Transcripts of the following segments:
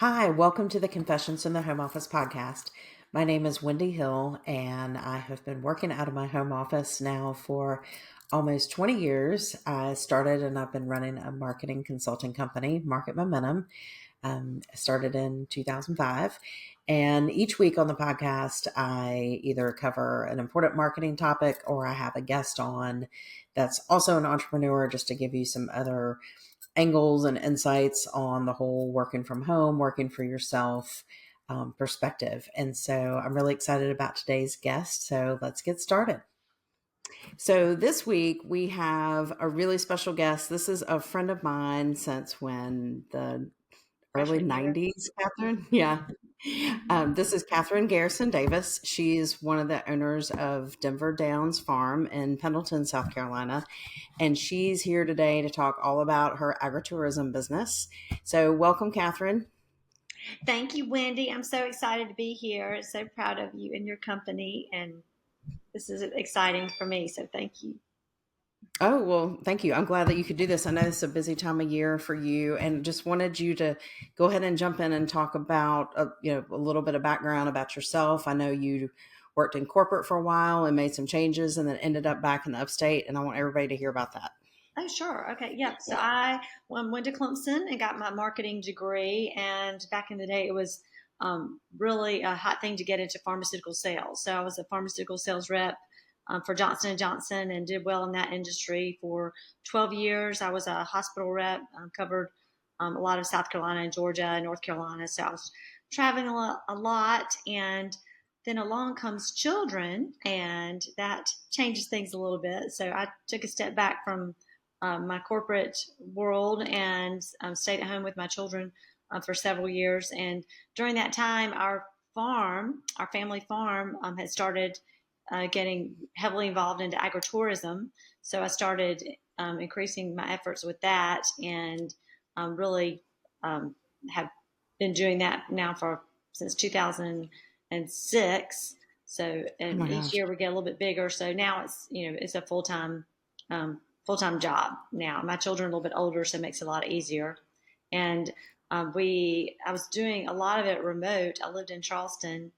Hi, welcome to the Confessions in the Home Office podcast. My name is Wendy Hill, and I have been working out of my home office now for almost 20 years. I started and I've been running a marketing consulting company, Market Momentum. Started in 2005. And each week on the podcast, I either cover an important marketing topic or I have a guest on that's also an entrepreneur just to give you some other angles and insights on the whole working from home, working for yourself perspective. And so I'm really excited about today's guest. So let's get started. So this week we have a really special guest. This is a friend of mine since when the early Freshman year. 90s, Catherine. Yeah. This is Catherine Garrison Davis. She's one of the owners of Denver Downs Farm in Pendleton, South Carolina. And she's here today to talk all about her agritourism business. So welcome, Catherine. Thank you, Wendy. I'm so excited to be here. So proud of you and your company. And this is exciting for me. So thank you. Oh, well, thank you. I'm glad that you could do this. I know it's a busy time of year for you and just wanted you to go ahead and jump in and talk about, a little bit of background about yourself. I know you worked in corporate for a while and made some changes and then ended up back in the upstate. And I want everybody to hear about that. Oh, sure. Okay. Yeah. So I went to Clemson and got my marketing degree. And back in the day, it was really a hot thing to get into pharmaceutical sales. So I was a pharmaceutical sales rep for Johnson and Johnson and did well in that industry for 12 years. I was a hospital rep, covered a lot of South Carolina and Georgia and North Carolina. So I was traveling a lot. And then along comes children, and that changes things a little bit. So I took a step back from my corporate world and stayed at home with my children for several years. And during that time, our family farm, had started getting heavily involved into agritourism. So I started increasing my efforts with that, and really have been doing that now since 2006. So, Oh and my each gosh. year we get a little bit bigger. So now it's a full-time job now. My children are a little bit older, so it makes it a lot easier. And I was doing a lot of it remote. I lived in Charleston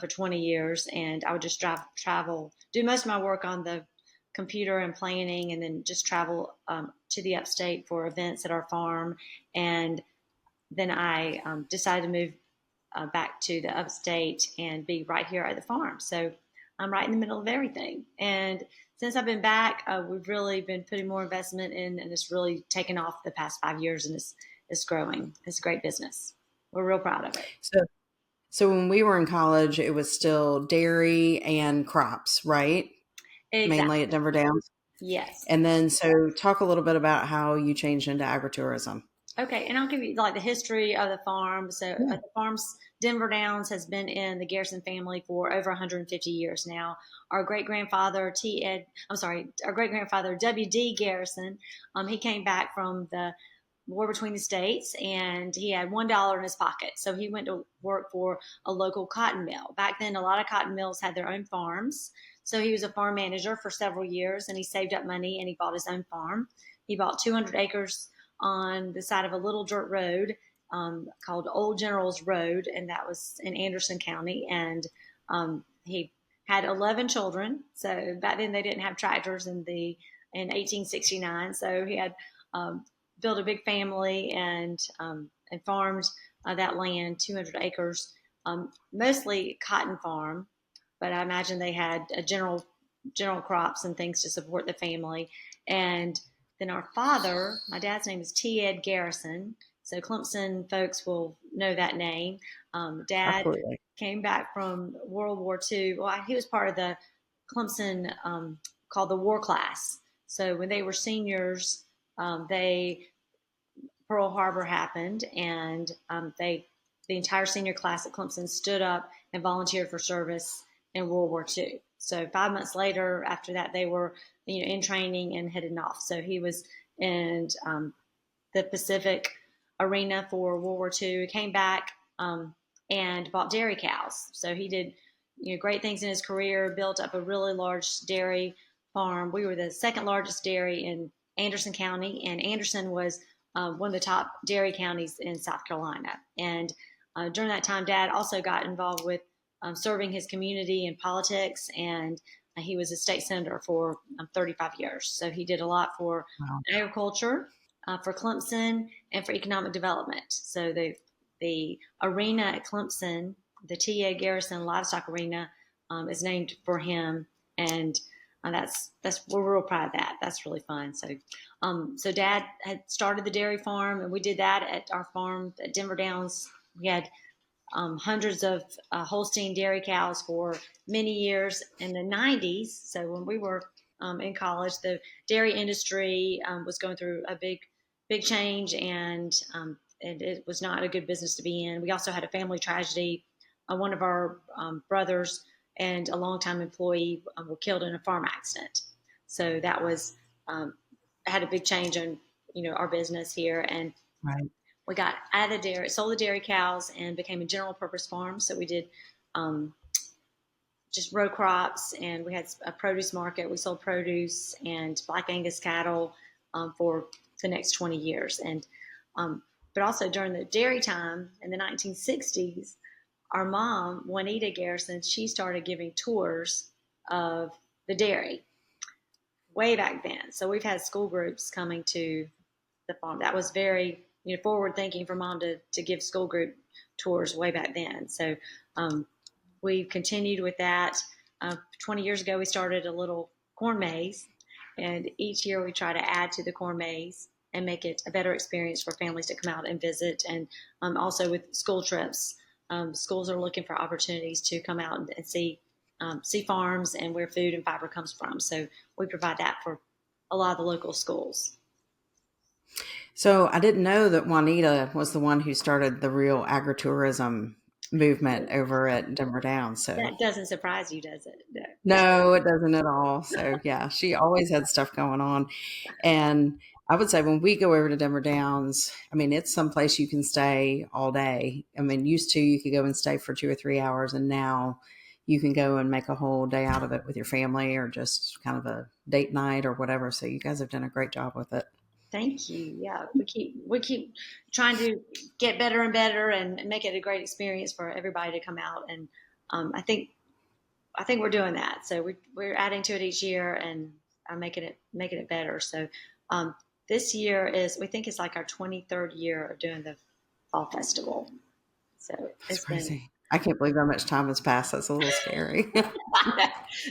for 20 years, and I would just travel, do most of my work on the computer and planning, and then just travel to the upstate for events at our farm. And then I decided to move back to the upstate and be right here at the farm. So I'm right in the middle of everything. And since I've been back, we've really been putting more investment in, and it's really taken off the past 5 years, and it's growing. It's a great business. We're real proud of it. So when we were in college, it was still dairy and crops, right? Mainly at Exactly. Denver Downs. Yes. And then, so talk a little bit about how you changed into agritourism. Okay, and I'll give you like the history of the farm. So Yeah. the farm's Denver Downs has been in the Garrison family for over 150 years now. Our great grandfather our great grandfather W.D. Garrison, he came back from the war between the states, and he had $1 in his pocket. So he went to work for a local cotton mill. Back then, a lot of cotton mills had their own farms. So he was a farm manager for several years, and he saved up money and he bought his own farm. He bought 200 acres on the side of a little dirt road called Old General's Road, and that was in Anderson County. And he had 11 children. So back then they didn't have tractors in 1869. So he had built a big family and farmed that land, 200 acres, mostly cotton farm. But I imagine they had a general crops and things to support the family. And then our father, my dad's name is T. Ed Garrison. So Clemson folks will know that name. Dad Absolutely. came back from World War II. Well, he was part of the Clemson called the War Class. So when they were seniors, they Pearl Harbor happened, and the entire senior class at Clemson stood up and volunteered for service in World War II. So 5 months later, after that, they were in training and heading off. So he was in the Pacific arena for World War II. He came back and bought dairy cows. So he did great things in his career, built up a really large dairy farm. We were the second largest dairy in Anderson County, and Anderson was one of the top dairy counties in South Carolina. And during that time, Dad also got involved with serving his community in politics, and he was a state senator for 35 years. So he did a lot for Wow. agriculture, for Clemson, and for economic development. So the arena at Clemson, the T.A. Garrison Livestock Arena, is named for him, and we're real proud of that. That's really fun. So Dad had started the dairy farm, and we did that at our farm at Denver Downs. We had hundreds of Holstein dairy cows for many years in the 90s. So when we were in college, the dairy industry was going through a big change, and it was not a good business to be in. We also had a family tragedy. One of our brothers and a longtime employee were killed in a farm accident. So that was had a big change in our business here, and Right. we got out of the dairy, sold the dairy cows, and became a general purpose farm. So we did just row crops, and we had a produce market. We sold produce and Black Angus cattle for the next 20 years. And but also during the dairy time in the 1960s, our mom, Juanita Garrison, she started giving tours of the dairy way back then. So we've had school groups coming to the farm. That was very forward thinking for Mom to give school group tours way back then. So we continued with that. 20 years ago, we started a little corn maze, and each year we try to add to the corn maze and make it a better experience for families to come out and visit. And also with school trips, schools are looking for opportunities to come out and see farms and where food and fiber comes from. So we provide that for a lot of the local schools. So I didn't know that Juanita was the one who started the real agritourism movement over at Denver Downs. So That doesn't surprise you, does it? No. no, it doesn't at all. So yeah, she always had stuff going on. And I would say when we go over to Denver Downs, I mean, it's someplace you can stay all day. I mean, used to you could go and stay for 2 or 3 hours, and now you can go and make a whole day out of it with your family or just kind of a date night or whatever. So you guys have done a great job with it. Thank you. Yeah, we keep trying to get better and better and make it a great experience for everybody to come out. And I think we're doing that. So we're adding to it each year and making it better. So this year we think it's like our 23rd year of doing the fall festival. So That's it's been crazy. I can't believe how much time has passed. That's a little scary.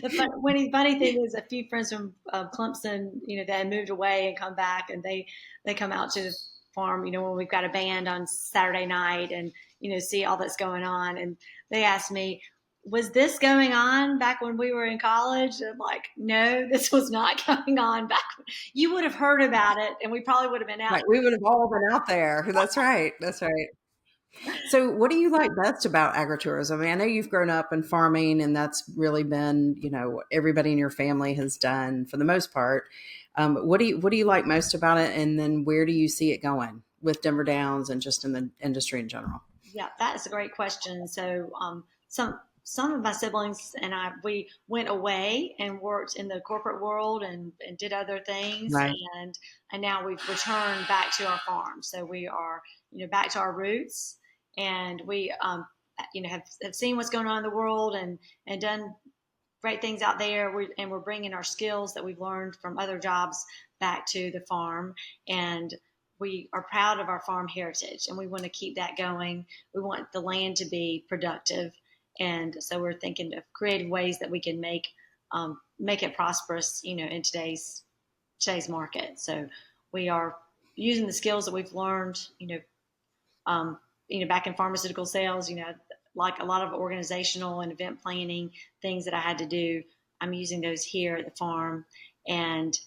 the funny thing is, a few friends from Clemson, that had moved away and come back, and they come out to the farm, when we've got a band on Saturday night, and see all that's going on. And they asked me, "Was this going on back when we were in college?" And I'm like, "No, this was not going on back. You would have heard about it, and we probably would have been out." Right. We would have all been out there. That's right. That's right. So, what do you like best about agritourism? I mean, I know you've grown up in farming, and that's really been, what everybody in your family has done for the most part. What do you like most about it, and then where do you see it going with Denver Downs and just in the industry in general? Yeah, that is a great question. So, some of my siblings and I, we went away and worked in the corporate world and did other things, Right. and now we've returned back to our farm. So we are, back to our roots, and we, have seen what's going on in the world and done great things out there. We're bringing our skills that we've learned from other jobs back to the farm, and we are proud of our farm heritage, and we want to keep that going. We want the land to be productive, and so we're thinking of creative ways that we can make it prosperous, in today's market. So we are using the skills that we've learned, back in pharmaceutical sales, like a lot of organizational and event planning things that I had to do. I'm using those here at the farm, and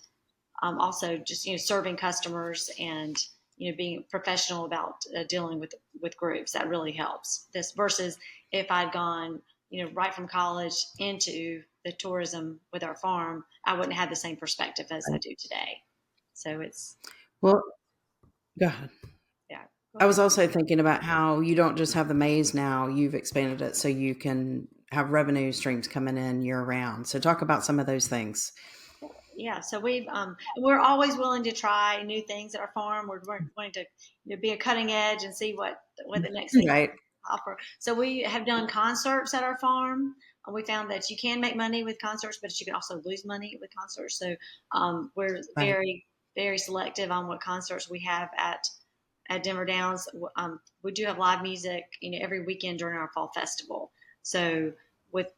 also just serving customers and being professional about dealing with groups. That really helps. This versus if I'd gone right from college into the tourism with our farm, I wouldn't have the same perspective as I do today. So it's Well, go ahead. yeah. Go I ahead. was also thinking about how you don't just have the maze now, you've expanded it so you can have revenue streams coming in year round. So talk about some of those things. yeah, so we're always willing to try new things at our farm. We're wanting to be a cutting edge and see what the next thing Right. offer. So we have done concerts at our farm. We found that you can make money with concerts, but you can also lose money with concerts. So we're Right. very selective on what concerts we have at Denver Downs. We do have live music, every weekend during our fall festival. So with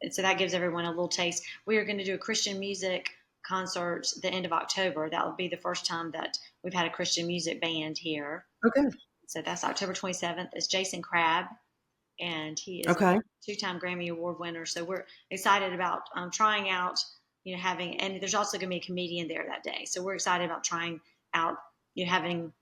so that gives everyone a little taste. We are going to do a Christian music concert the end of October. That will be the first time that we've had a Christian music band here. Okay. So that's October 27th. It's Jason Crabb, and he is a Okay. two-time Grammy Award winner. So we're excited about trying out, having, and there's also going to be a comedian there that day. So we're excited about trying out, having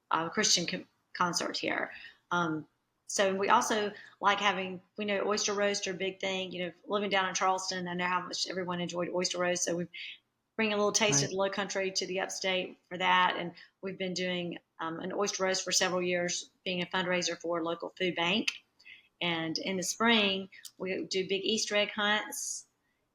a Christian concert here. Um, so we also like having, we know Oyster Roast are a big thing. Living down in Charleston, I know how much everyone enjoyed Oyster Roast. So we bring a little taste Right. of the Low Country to the Upstate for that. And we've been doing an Oyster Roast for several years, being a fundraiser for a local food bank. And in the spring, we do big Easter egg hunts.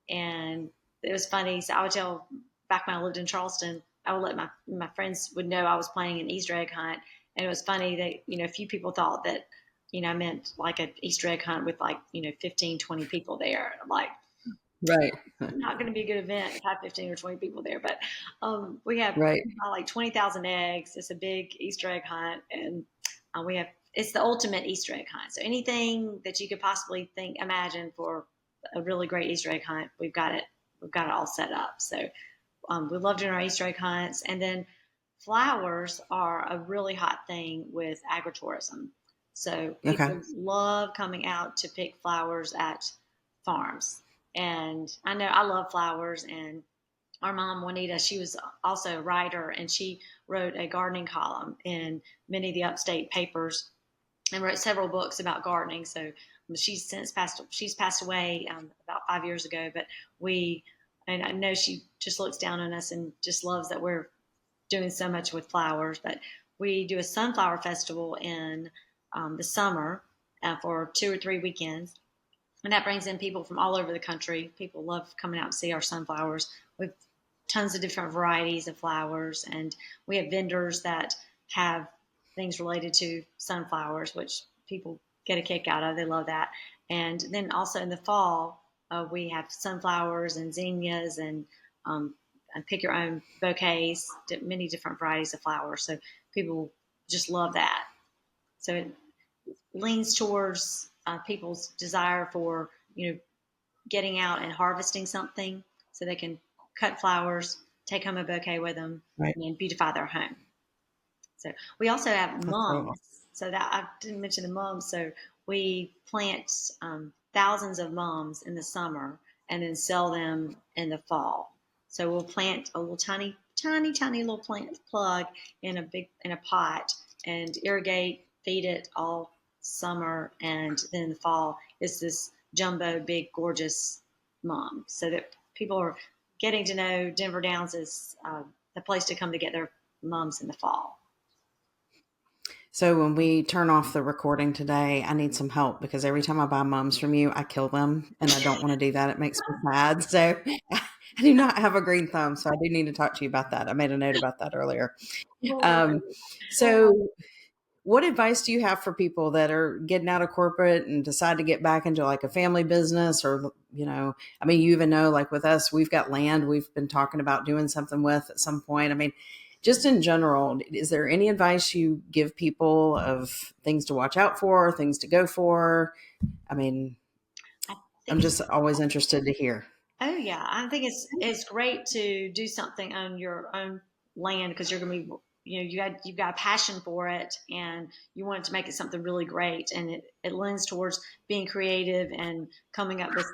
And it was funny. So I would tell, back when I lived in Charleston, I would let my friends would know I was planning an Easter egg hunt. And it was funny that, a few people thought that, I meant like an Easter egg hunt with like, 15, 20 people there. I'm like, Right. not going to be a good event if I have 15 or 20 people there. But we have Right. like 20,000 eggs. It's a big Easter egg hunt. And it's the ultimate Easter egg hunt. So anything that you could possibly imagine for a really great Easter egg hunt, we've got it. We've got it all set up. So we love doing our Easter egg hunts. And then flowers are a really hot thing with agritourism. So Okay. people love coming out to pick flowers at farms. And I know I love flowers. And our mom, Juanita, she was also a writer, and she wrote a gardening column in many of the upstate papers and wrote several books about gardening. So she's passed away about 5 years ago, but and I know she just looks down on us and just loves that we're doing so much with flowers. But we do a sunflower festival in the summer for 2 or 3 weekends. And that brings in people from all over the country. People love coming out to see our sunflowers. We've tons of different varieties of flowers, and we have vendors that have things related to sunflowers, which people get a kick out of. They love that. And then also in the fall, we have sunflowers and zinnias and pick your own bouquets, many different varieties of flowers. So people just love that. So it leans towards people's desire for, getting out and harvesting something so they can cut flowers, take home a bouquet with them, Right. and beautify their home. So we also have That's so mums. awesome. So that I didn't mention the mums. So we plant thousands of mums in the summer and then sell them in the fall. So we'll plant a little tiny little plant plug in a pot and irrigate, feed it all summer, and then in the fall it's this jumbo, big, gorgeous mum. So that people are getting to know Denver Downs as the place to come to get their mums in the fall. So when we turn off the recording today, I need some help because every time I buy mums from you, I kill them, and I don't want to do that. It makes me sad. So I do not have a green thumb, so I do need to talk to you about that. I made a note about that earlier. Um, so what advice do you have for people that are getting out of corporate and decide to get back into like a family business, or, I mean, you even know, like with us, we've got land we've been talking about doing something with at some point. I mean, just in general, is there any advice you give people of things to watch out for, things to go for? I mean, I I'm think just always interested to hear. Oh yeah, I think it's great to do something on your own land because you're going to be you've got a passion for it and you want to make it something really great, and it lends towards being creative and coming up with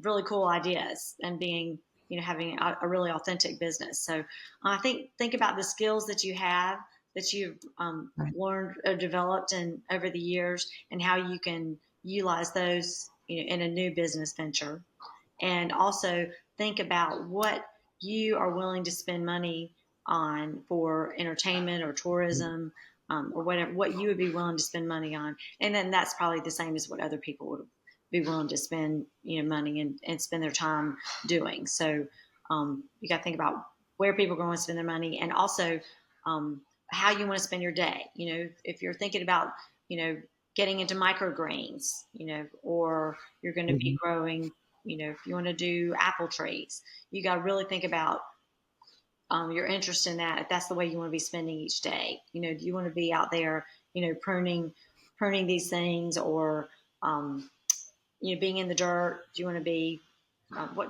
really cool ideas and being having a really authentic business. So I think about the skills that you have that you've Right. learned or developed over the years and how you can utilize those in a new business venture, and also think about what you are willing to spend money on for entertainment or tourism, or whatever, what you would be willing to spend money on. And then that's probably the same as what other people would be willing to spend money and spend their time doing. So You got to think about where people are going to spend their money, and also how you want to spend your day. If you're thinking about, getting into microgreens, or you're going to be Mhm. growing, if you want to do apple trees, you got to really think about your interest in that. If that's the way you want to be spending each day, do you want to be out there, pruning these things, or being in the dirt? Do you want to be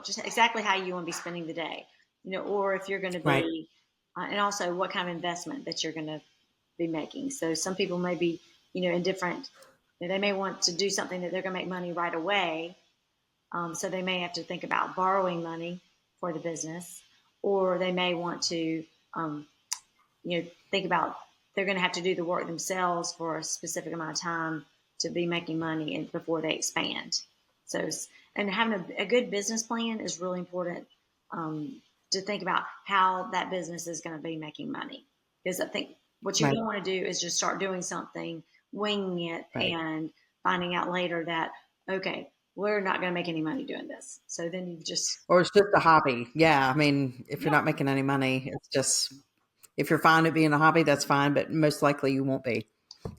just exactly how you want to be spending the day, or if you're going to Right. be, and also what kind of investment that you're going to be making. So some people may be, in different, they may want to do something that they're going to make money right away. So they may have to think about borrowing money for the business, or they may want to, um, think about they're going to have to do the work themselves for a specific amount of time to be making money and before they expand. So, and having a good business plan is really important, to think about how that business is going to be making money. Because I think what you Right. don't want to do is just start doing something, winging it, Right. and finding out later that, okay, we're not going to make any money doing this. So then you've just, Or it's just a hobby. Yeah. I mean, if you're yeah, not making any money, it's just, if you're fine at being a hobby, that's fine, but most likely you won't be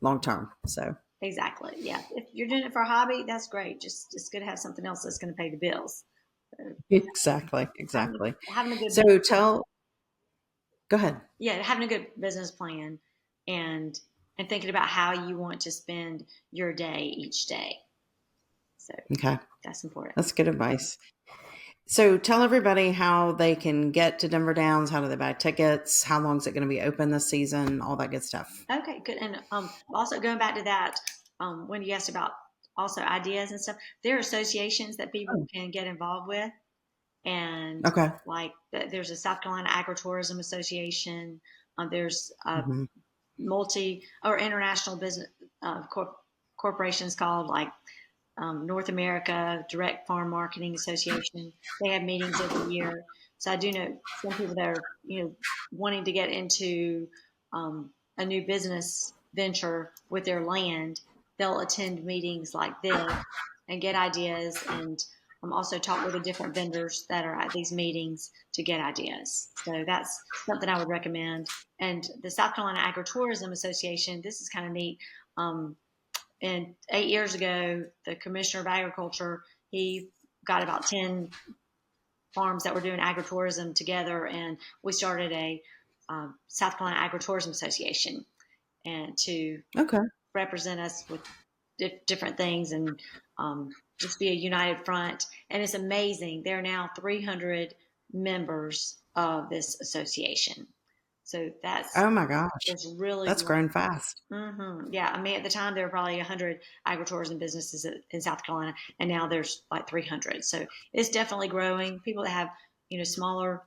long term. So, exactly. Yeah. If you're doing it for a hobby, that's great. Just it's good to have something else that's going to pay the bills. So exactly. having Exactly. having a good So go ahead. yeah, having a good business plan, and thinking about how you want to spend your day each day. So Okay. that's important. That's good advice. So tell everybody how they can get to Denver Downs. How do they buy tickets? How long is it going to be open this season? All that good stuff. Okay, good. And also going back to that, when you asked about also ideas and stuff, there are associations that people Oh, can get involved with, and okay. like there's a South Carolina Agritourism Association. There's a Hmm. multi or international business corporations called like North America Direct Farm Marketing Association. They have meetings every year. So I do know some people that are, wanting to get into a new business venture with their land. They'll attend meetings like this and get ideas, and also talk with the different vendors that are at these meetings to get ideas. So that's something I would recommend. And the South Carolina Agritourism Association, this is kind of neat. Um, and 8 years ago, the commissioner of agriculture, he got about 10 farms that were doing agritourism together, and we started a South Carolina Agritourism Association, and to Okay. represent us with different things, and just be a united front. And it's amazing. There are now 300 members of this association. So Oh my gosh. it's really That's grown. grown fast. Yeah, I mean, at the time there were probably 100 agritourism businesses in South Carolina, and now there's like 300. So it's definitely growing. People that have, smaller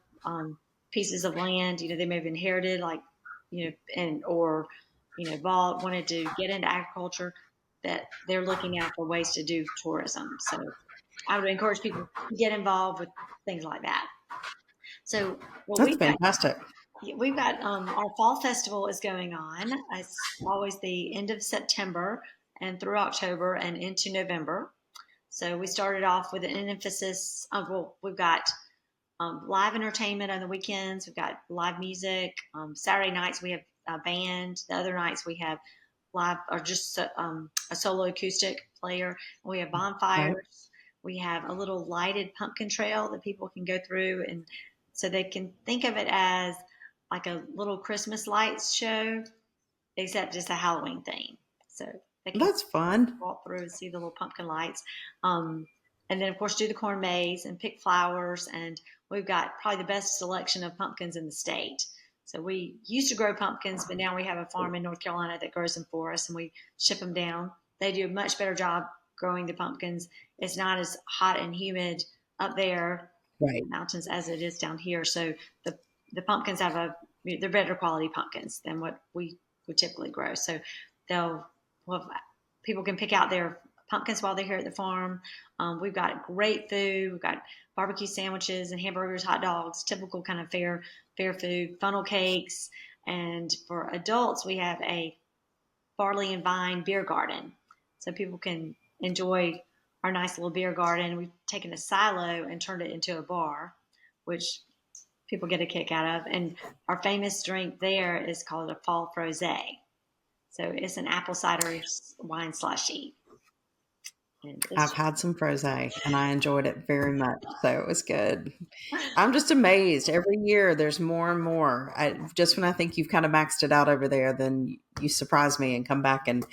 pieces of land, they may have inherited, like, and or bought, wanted to get into agriculture, that they're looking out for ways to do tourism. So I would encourage people to get involved with things like that. So what That's we've got fantastic. yeah, we've got our fall festival is going on. It's always the end of September and through October and into November. So we started off with an emphasis of, well, we've got live entertainment on the weekends. We've got live music. Saturday nights we have a band. The other nights we have live or just a solo acoustic player. We have Right. bonfires. We have a little lighted pumpkin trail that people can go through, and so they can think of it as like a little Christmas lights show, except just a Halloween theme. So they can That's fun. walk through and see the little pumpkin lights. Um, and then, of course, do the corn maze and pick flowers. And we've got probably the best selection of pumpkins in the state. So we used to grow pumpkins, but now we have a farm in North Carolina that grows them for us, and we ship them down. They do a much better job growing the pumpkins. It's not as hot and humid up there in Right. the mountains as it is down here. So the the pumpkins they're better quality pumpkins than what we would typically grow. So they'll well, people can pick out their pumpkins while they're here at the farm. We've got great food. We've got barbecue sandwiches and hamburgers, hot dogs, typical kind of fair food, funnel cakes, and for adults we have a barley and vine beer garden, so people can enjoy our nice little beer garden. We've taken a silo and turned it into a bar. which people get a kick out of. And our famous drink there is called a fall frosé. So it's an apple cider wine slushy. And I've had some frosé and I enjoyed it very much. So it was good. I'm just amazed. Every year there's more and more. Just when I think you've kind of maxed it out over there, then you surprise me and come back and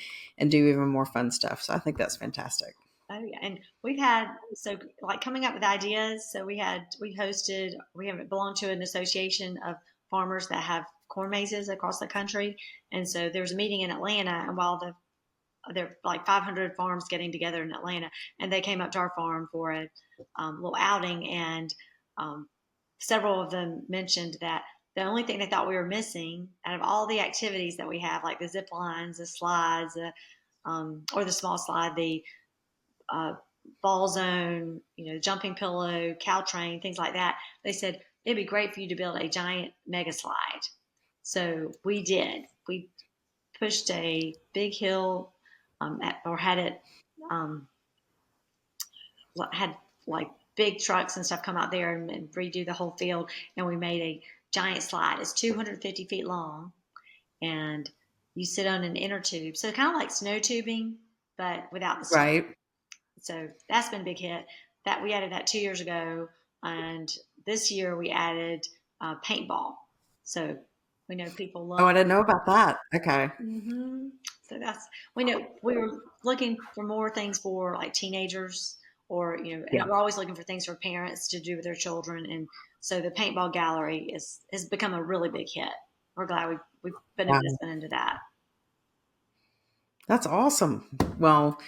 do even more fun stuff. So I think that's fantastic. Oh yeah, and we've had like coming up with ideas. So we have belonged to an association of farmers that have corn mazes across the country, and so there's a meeting in Atlanta, and while there are like 500 farms getting together in Atlanta, and they came up to our farm for a little outing, and um, several of them mentioned that the only thing they thought we were missing out of all the activities that we have, like the zip lines, the slides, or the small slide, the uh, ball zone, jumping pillow, cow train, things like that. They said it'd be great for you to build a giant mega slide. So we did. We pushed a big hill, or had it um, had like big trucks and stuff come out there and redo the whole field, and we made a giant slide. It's 250 feet long, and you sit on an inner tube, so kind of like snow tubing, but without the snow. Right. So that's been a big hit. That we added that 2 years ago, and this year we added paintball. So we know people Oh, love. I didn't know about that. Okay. Mm-hmm. So we know we were looking for more things for like teenagers, or Yeah. we're always looking for things for parents to do with their children, and so the paintball gallery has become a really big hit. We're glad we put Wow. investment into that. That's awesome. Well,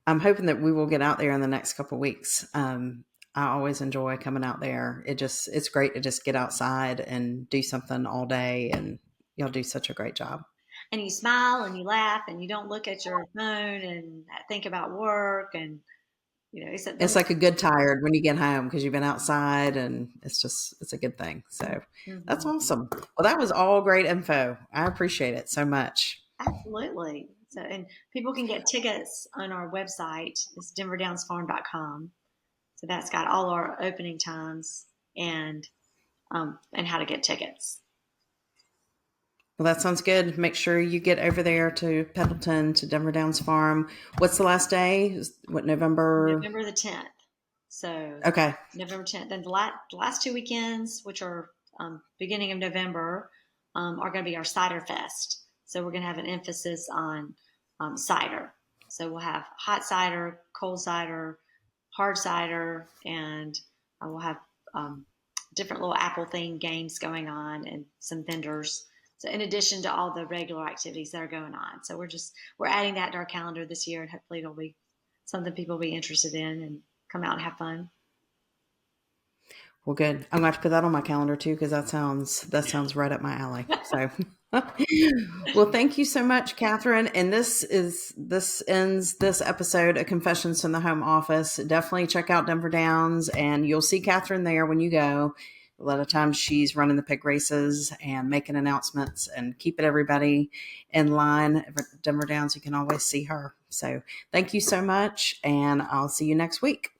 I'm hoping that we will get out there in the next couple of weeks. I always enjoy coming out there. It's great to just get outside and do something all day, and y'all do such a great job. And you smile and you laugh and you don't look at your phone and think about work, and It's like a good tired when you get home because you've been outside, and it's a good thing. So that's Mhm. awesome. Well, that was all great info. I appreciate it so much. Absolutely. So, and people can get tickets on our website. It's denverdownsfarm.com. So that's got all our opening times and how to get tickets. Well, that sounds good. Make sure you get over there to Pendleton to Denver Downs Farm. What's the last day? What, November? November the 10th. So Okay. November 10th. Then the last 2 weekends, which are beginning of November, are going to be our Cider Fest. So we're going to have an emphasis on cider. So we'll have hot cider, cold cider, hard cider, and we'll have different little apple themed games going on and some vendors. So in addition to all the regular activities that are going on, so we're adding that to our calendar this year, and hopefully it'll be something people will be interested in and come out and have fun. Well, good. I'm going to have to put that on my calendar too, because that sounds right up my alley. So, well, thank you so much, Catherine. And this ends this episode of Confessions from the Home Office. Definitely check out Denver Downs, and you'll see Catherine there when you go. A lot of times she's running the pig races and making announcements and keeping everybody in line. At Denver Downs, you can always see her. So, thank you so much, and I'll see you next week.